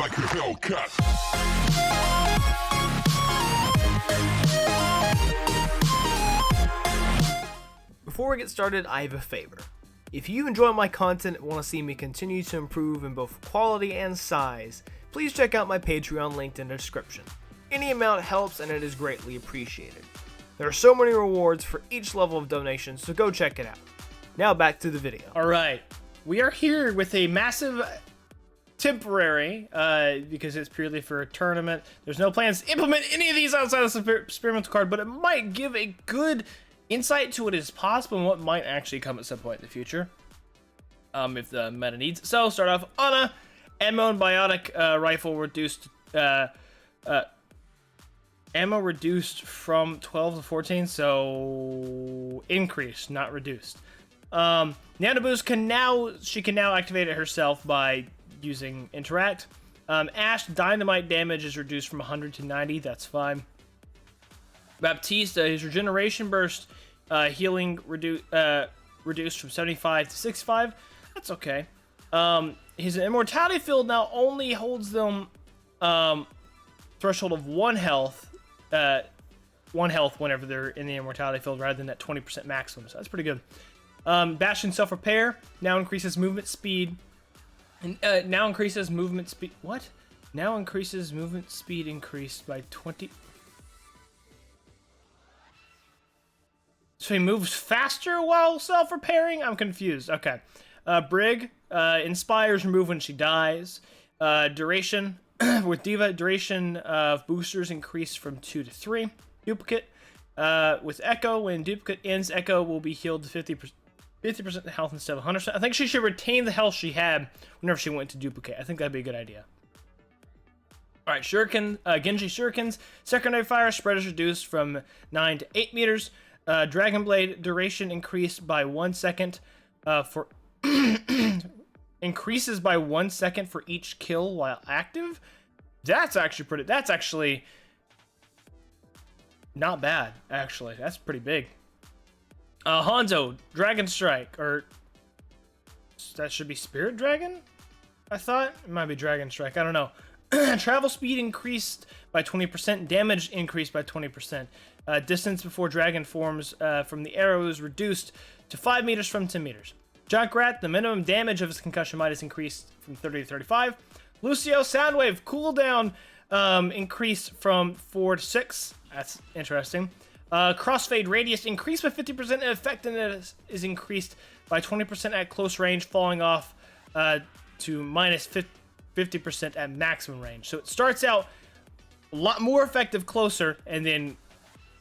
like a Hellcat. Before we get started, I have a favor. If you enjoy my content and want to see me continue to improve in both quality and size, please check out my Patreon linked in the description. Any amount helps and it is greatly appreciated. There are so many rewards for each level of donation, so go check it out. Now back to the video. Alright, we are here with a massive temporary, because it's purely for a tournament. There's no plans to implement any of these outside of the experimental card, but it might give a good insight to what is possible and what might actually come at some point in the future, if the meta needs. So, start off, Ana, ammo and biotic rifle reduced, ammo reduced from 12 to 14, so increased, not reduced. Nano Boost she can now activate it herself by using Interact. Ash Dynamite damage is reduced from 100 to 90, that's fine. Baptiste, his regeneration burst healing reduced from 75 to 65. That's okay. His immortality field now only holds them threshold of 1 health whenever they're in the immortality field rather than at 20% maximum. So that's pretty good. Bastion self repair now increases movement speed. Now increases movement speed. What? Now increases movement speed increased by 20. So he moves faster while self-repairing? I'm confused. Okay. Brig inspires remove when she dies. Duration with Diva, duration of boosters increased from 2 to 3. Duplicate with Echo, when duplicate ends, Echo will be healed to 50% health instead of 100%. I think she should retain the health she had whenever she went to duplicate. I think that'd be a good idea. Alright, Shuriken, Genji Shurikens. Secondary fire spread is reduced from 9 to 8 meters. Dragon Blade duration increased by 1 second for increases by 1 second for each kill while active. That's actually not bad, actually. That's pretty big. Hanzo, Dragon Strike, or that should be Spirit Dragon? I thought it might be Dragon Strike, I don't know. Travel speed increased by 20%, damage increased by 20%. Distance before dragon forms from the arrow is reduced to 5 meters from 10 meters. Junkrat, the minimum damage of his concussion might is increased from 30 to 35. Lucio, Soundwave, cooldown increased from 4 to 6. That's interesting. Crossfade radius increased by 50% and effectiveness is increased by 20% at close range, falling off to minus 50% at maximum range. So it starts out a lot more effective closer, and then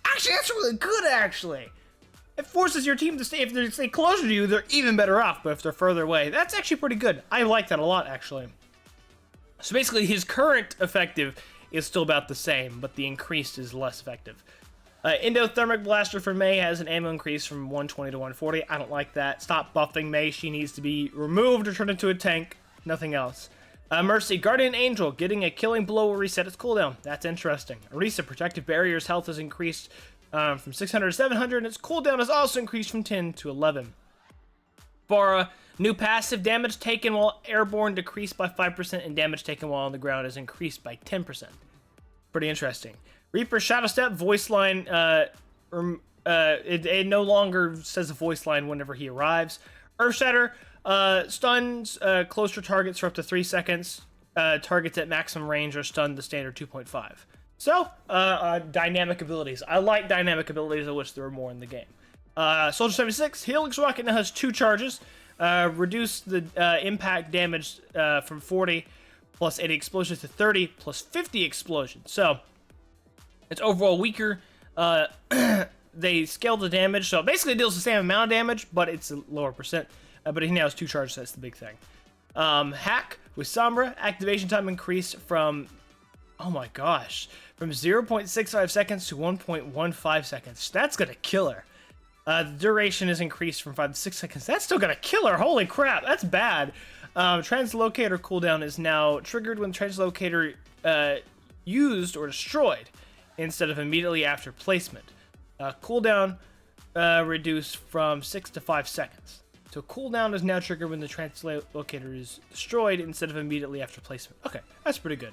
actually that's really good. Actually, it forces your team to stay. If they stay closer to you, they're even better off. But if they're further away, that's actually pretty good. I like that a lot, actually. So basically, his current effective is still about the same, but the increased is less effective. Endothermic Blaster for Mei has an ammo increase from 120 to 140. I don't like that. Stop buffing Mei. She needs to be removed or turned into a tank. Nothing else. Mercy, Guardian Angel, getting a killing blow will reset its cooldown. That's interesting. Arisa, Protective Barrier's health has increased from 600 to 700, and its cooldown has also increased from 10 to 11. Bara, new passive, damage taken while airborne decreased by 5%, and damage taken while on the ground is increased by 10%. Pretty interesting. Reaper, Shadow Step, voice line, it no longer says a voice line whenever he arrives. Earthshatter, stuns closer targets for up to 3 seconds. Targets at maximum range are stunned the standard 2.5. So, dynamic abilities. I like dynamic abilities. I wish there were more in the game. Soldier 76, Helix Rocket now has 2 charges. Reduce the impact damage from 40 plus 80 explosions to 30 plus 50 explosions. So, it's overall weaker. They scale the damage, so it basically deals the same amount of damage, but it's a lower percent. But he now has 2 charges, that's the big thing. Hack with Sombra, activation time increased from, oh my gosh, from 0.65 seconds to 1.15 seconds. That's gonna kill her. The duration is increased from 5 to 6 seconds. That's still gonna kill her, holy crap, that's bad. Translocator cooldown is now triggered when translocator used or destroyed, instead of immediately after placement. Cooldown reduced from 6 to 5 seconds. So cooldown is now triggered when the translocator is destroyed instead of immediately after placement. Okay, that's pretty good.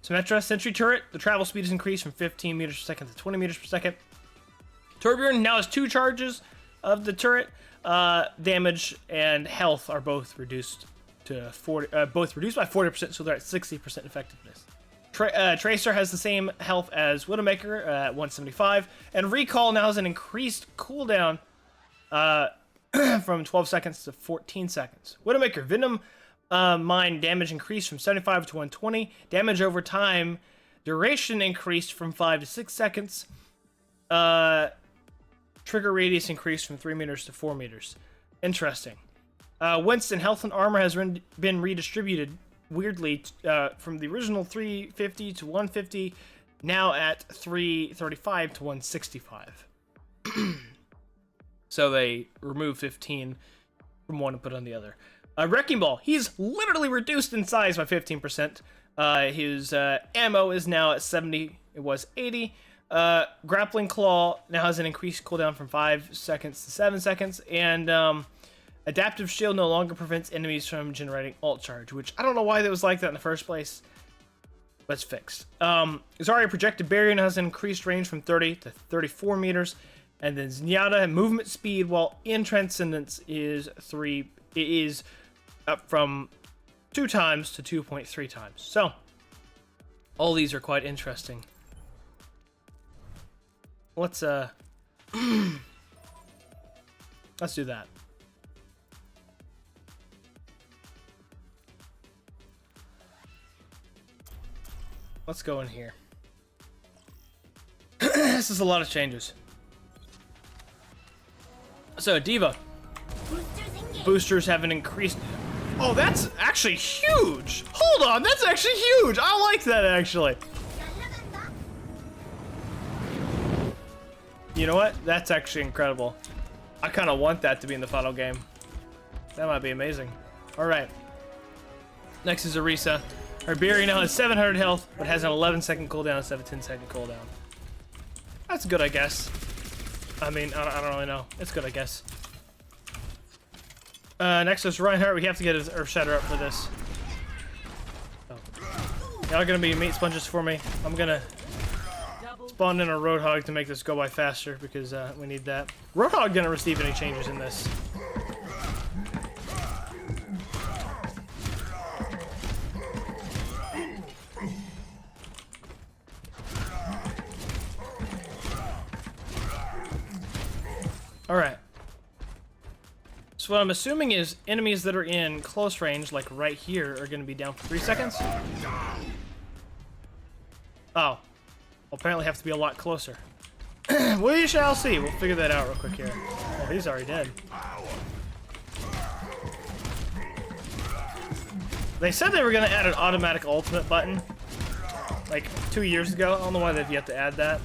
Symmetra Sentry Turret. The travel speed is increased from 15 meters per second to 20 meters per second. Torbjorn now has 2 charges of the turret. Damage and health are both reduced to 40, both reduced by 40%, so they're at 60% effectiveness. Tracer has the same health as Widowmaker at 175, and Recall now has an increased cooldown from 12 seconds to 14 seconds. Widowmaker Venom Mine damage increased from 75 to 120. Damage over time duration increased from 5 to 6 seconds. Trigger radius increased from 3 meters to 4 meters. Interesting. Winston health and armor has been redistributed weirdly from the original 350 to 150, now at 335 to 165. So they remove 15 from one and put on the other. Wrecking Ball, he's literally reduced in size by 15%. His ammo is now at 70, it was 80. Grappling Claw now has an increased cooldown from 5 seconds to 7 seconds, and Adaptive Shield no longer prevents enemies from generating ult charge, which I don't know why that was like that in the first place, but it's fixed. Zarya Projected Barrier now has an increased range from 30 to 34 meters, and then Zenyatta movement speed while in Transcendence is up from 2 times to 2.3 times. So all these are quite interesting. Let's let's do that. Let's go in here. This is a lot of changes. So Diva boosters have an increased. Oh, that's actually huge. Hold on, that's actually huge. I like that actually. You know what? That's actually incredible. I kind of want that to be in the final game. That might be amazing. All right. Next is Arisa. Her Barrier now has 700 health, but has an 11-second cooldown instead of a 10-second cooldown. That's good, I guess. I mean, I don't really know. It's good, I guess. Next is Reinhardt. We have to get his Earthshatter up for this. Oh. Y'all are gonna be meat sponges for me. I'm gonna spawn in a Roadhog to make this go by faster because we need that. Roadhog didn't receive any changes in this. Alright. So what I'm assuming is enemies that are in close range, like right here, are going to be down for 3 seconds. Oh. Will apparently have to be a lot closer. We shall see. We'll figure that out real quick here. Oh, he's already dead. They said they were going to add an automatic ultimate button like 2 years ago. I don't know why they've yet to add that.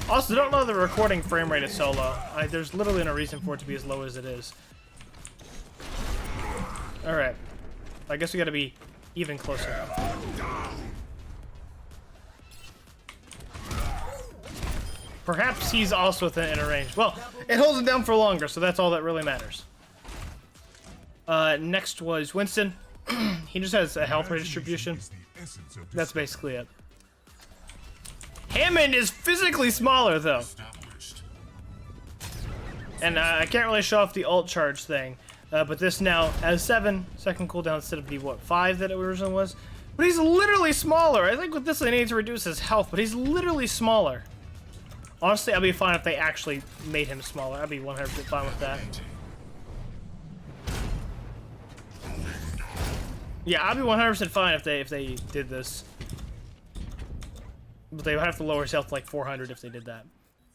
Also, don't know the recording frame rate is so low. There's literally no reason for it to be as low as it is. Alright. I guess we gotta be even closer. Perhaps he's also within inner range. Well, it holds him down for longer, so that's all that really matters. Next was Winston. He just has a health redistribution. That's basically it. Hammond is physically smaller, though. And I can't really show off the ult charge thing. But this now has 7-second cooldown instead of the, what, 5 that it originally was? But he's literally smaller. I think with this they need to reduce his health, but he's literally smaller. Honestly, I'd be fine if they actually made him smaller. I'd be 100% fine with that. Yeah, I'd be 100% fine if they did this. But they would have to lower his health to like 400 if they did that.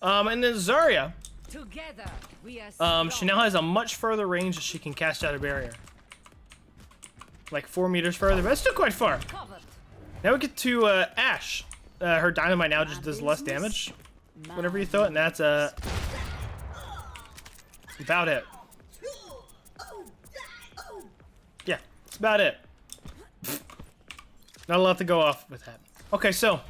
And then Zarya. Together, we are she now has a much further range that she can cast out a barrier. Like 4 meters further, but that's still quite far. Now we get to Ashe. Her dynamite now just does less damage whenever you throw it, and that's about it. Yeah, that's about it. Not a lot to go off with that. Okay, so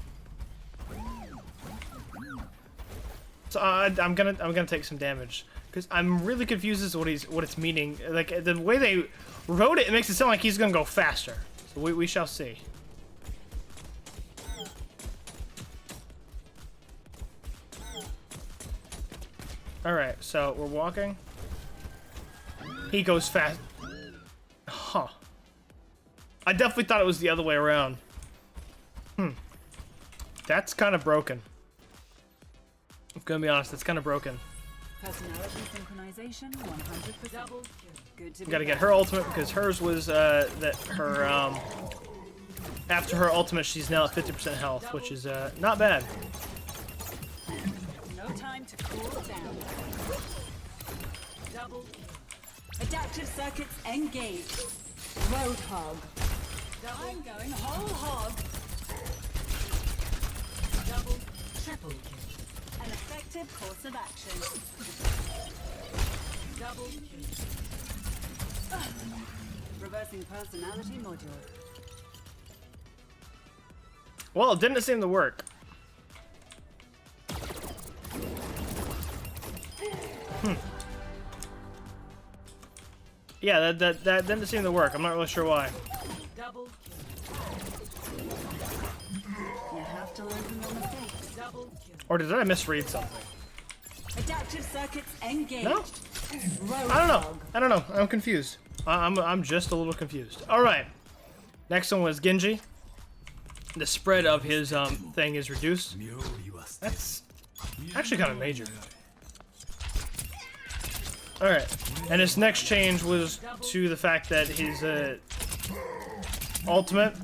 So I'm gonna take some damage because I'm really confused as to what it's meaning. Like the way they wrote it, it makes it sound like he's gonna go faster. So we shall see. All right, so we're walking. He goes fast. Huh. I definitely thought it was the other way around. That's kind of broken. I'm gonna be honest, that's kind of broken. Personality synchronization 100%. Good to We gotta get her ultimate because hers was that her after her ultimate she's now at 50% health, which is not bad. No time to cool down. Double. Adaptive circuits engaged. Roadhog. I'm going whole hog. Double. Triple kill. An effective course of action. Double kill. Reversing personality module. Well, it didn't seem to work. Yeah, that didn't seem to work. I'm not really sure why. Double kill. You have to learn from your mistakes. Double kill. Or did I misread something? Adaptive circuits engaged. No? I don't know. I'm confused. I'm just a little confused. All right. Next one was Genji. The spread of his thing is reduced. That's actually kind of major. All right. And his next change was to the fact that his ultimate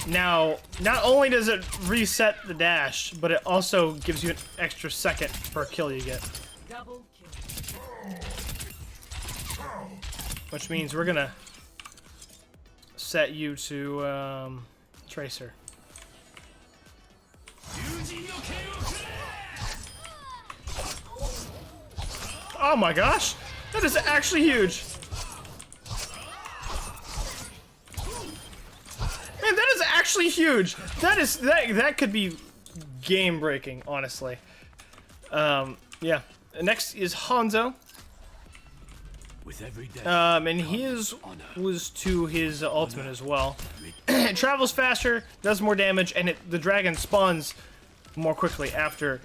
now not only does it reset the dash, but it also gives you an extra second per kill you get. Double kill. Which means we're gonna set you to Tracer. Oh my gosh! That is actually huge! Man, that is actually huge! That could be game breaking, honestly. Yeah. Next is Hanzo. And his was to his ultimate as well. It travels faster, does more damage, and the dragon spawns more quickly after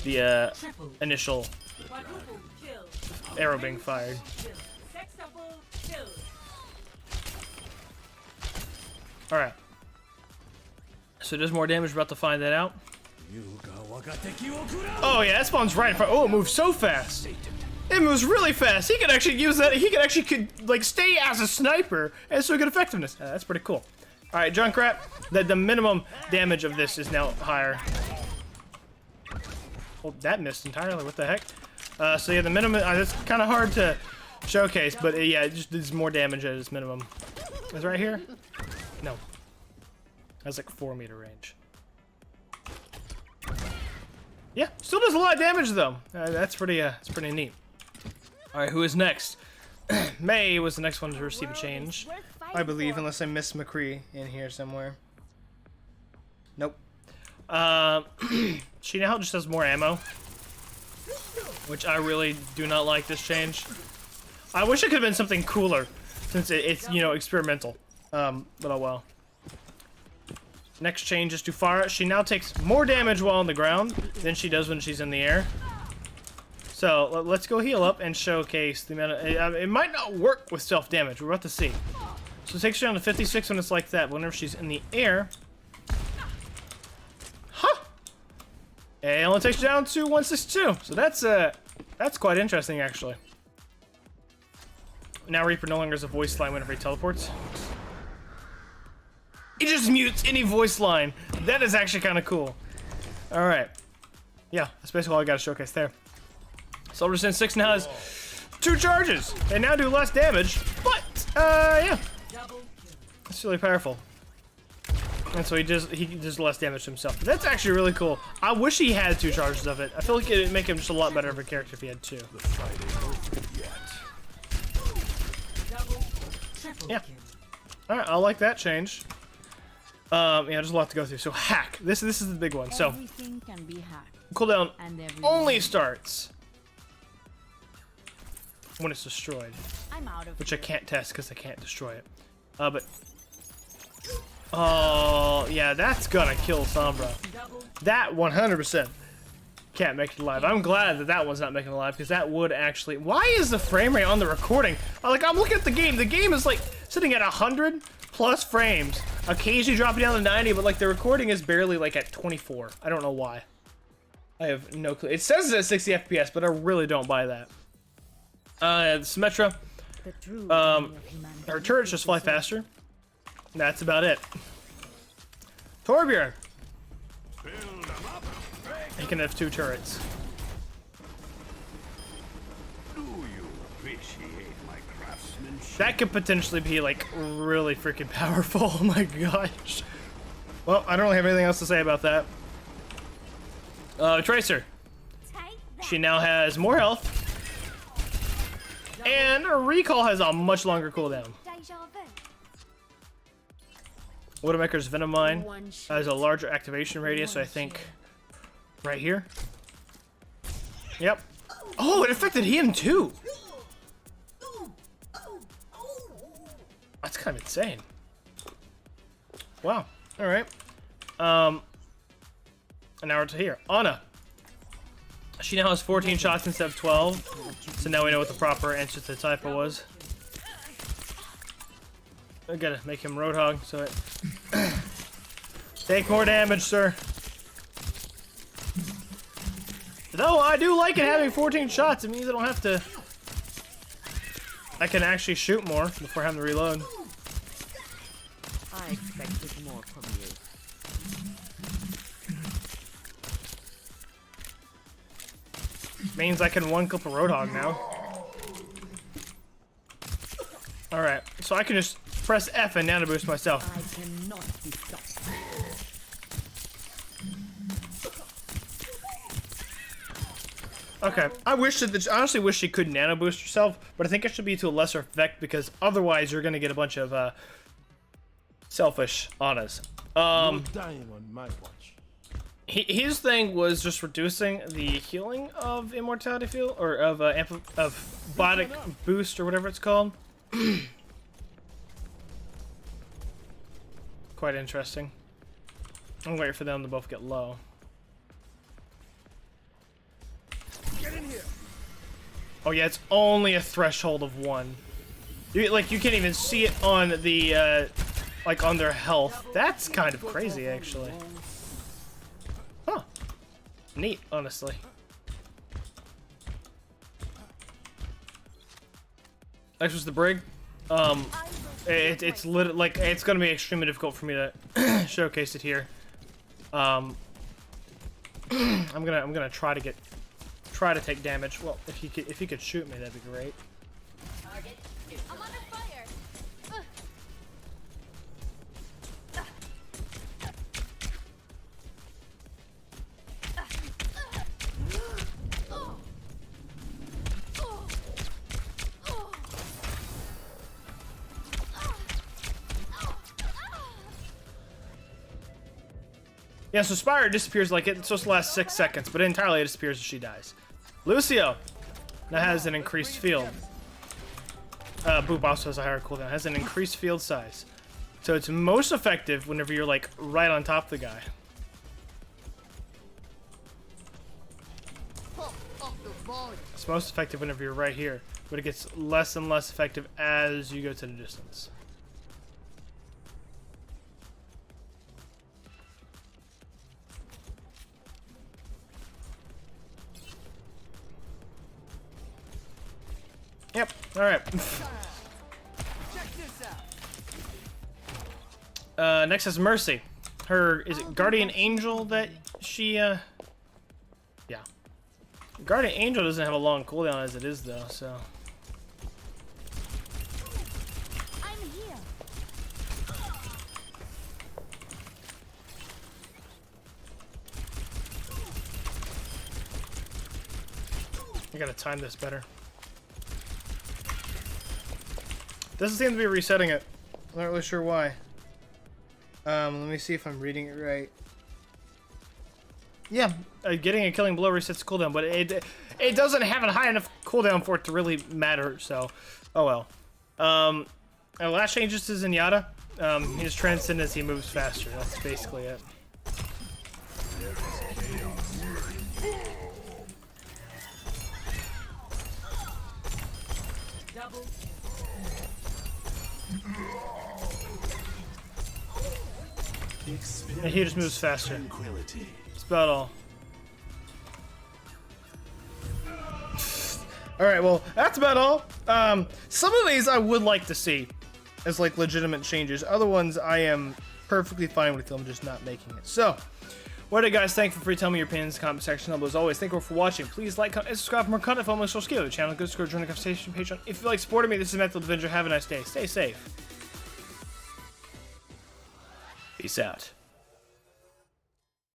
the initial arrow being fired. Alright. So it does more damage, we're about to find that out. Oh yeah, that spawns right in front. Oh, it moves so fast. It moves really fast. He could actually use that. He could actually like stay as a sniper and so good effectiveness. That's pretty cool. All right, Junkrat. The minimum damage of this is now higher. Well, that missed entirely. What the heck? So yeah, the minimum. It's kind of hard to showcase, but yeah, it just does more damage at its minimum. Is it right here? No. That's like 4 meter range. Yeah, still does a lot of damage though. That's pretty neat. All right, who is next? May was the next one to receive a change, I believe, unless I missed McCree in here somewhere. Nope. She now just has more ammo, which I really do not like this change. I wish it could have been something cooler, since it's you know experimental. But oh well. Next change is to Farah. She now takes more damage while on the ground than she does when she's in the air. So let's go heal up and showcase the amount of... it might not work with self-damage. We're about to see. So it takes her down to 56 when it's like that. Whenever she's in the air... Huh! It only takes you down to 162. So that's quite interesting, actually. Now Reaper no longer has a voice line whenever he teleports. He just mutes any voice line. That is actually kind of cool. All right. Yeah, that's basically all I got to showcase there. Silver Sin 6 now has 2 charges. They now do less damage, but, yeah. That's really powerful. And so he does less damage to himself. But that's actually really cool. I wish he had 2 charges of it. I feel like it would make him just a lot better of a character if he had 2. Yeah. Alright, I like that change. Yeah, there's a lot to go through. So hack. This is the big one. So Everything can be hacked. cooldown And only starts when it's destroyed, I'm out of which I can't test because I can't destroy it. But oh yeah, that's gonna kill Sombra. That 100% can't make it alive. I'm glad that that one's not making it alive because that would actually. Why is the frame rate on the recording? Like I'm looking at the game. The game is like sitting at 100 plus frames. Occasionally dropping down to 90, but like the recording is barely like at 24. I don't know why. I have no clue. It says it's at 60 FPS, but I really don't buy that. Symmetra. Her turrets just fly faster. That's about it. Torbjorn. He can have 2 turrets. Do you appreciate my craftsmanship? That could potentially be like really freaking powerful. Oh my gosh. Well, I don't really have anything else to say about that. Tracer. She now has more health. And her recall has a much longer cooldown. Widowmaker's Venom Mine has a larger activation radius, so I think right here. Yep. Oh, it affected him too. That's kind of insane. Wow. All right. And now we're to here. Ana. She now has 14 shots instead of 12. So now we know what the proper answer to the typo was. I gotta make him Roadhog so it take more damage, sir. Though I do like it having 14 shots. It means I don't have to. I can actually shoot more before having to reload. I expected more from you. Means I can one-clip a Roadhog now. Alright, so I can just press F and nano boost myself. I cannot be stopped. Okay, I honestly wish she could nano boost herself, but I think it should be to a lesser effect because otherwise you're gonna get a bunch of selfish Anas. Dying on my watch. His thing was just reducing the healing of immortality field or of biotic boost or whatever it's called. Quite interesting. I'm waiting for them to both get low. Get in here. Oh yeah, it's only a threshold of 1. You can't even see it on the like on their health. That's kind of crazy actually. Huh. Neat, honestly. Next was the Brig. It's like it's gonna be extremely difficult for me to showcase it here. I'm gonna try to take damage. Well, if he could shoot me, that'd be great. I'm under fire. Yeah, so Spire disappears like it's supposed to last 6 seconds, but entirely it disappears if she dies. Lucio now has an increased field. Boop also has a higher cooldown. Has an increased field size. So it's most effective whenever you're like right on top of the guy. It's most effective whenever you're right here, but it gets less and less effective as you go to the distance. Yep, alright. Next is Mercy. Is it Guardian Angel that she, yeah. Guardian Angel doesn't have a long cooldown as it is, though, so. I'm here. I gotta time this better. Doesn't seem to be resetting it. I'm not really sure why. Let me see if I'm reading it right. Yeah, getting a killing blow resets cooldown, but it doesn't have a high enough cooldown for it to really matter. So, oh well. Last changes to Zenyatta. He just transcends as he moves faster. That's basically it. Double. And he just moves faster. That's about all. Alright, well, that's about all. Some of these I would like to see as like legitimate changes. Other ones I am perfectly fine with them just not making it. So, what are you guys thankful for? Tell me your opinions in the comment section below. As always, thank you for watching. Please like, comment, and subscribe for more content from my social skill. The channel, good score, join the conversation page on. If you like supporting me, this is Untitled Avenger. Have a nice day. Stay safe. Peace out.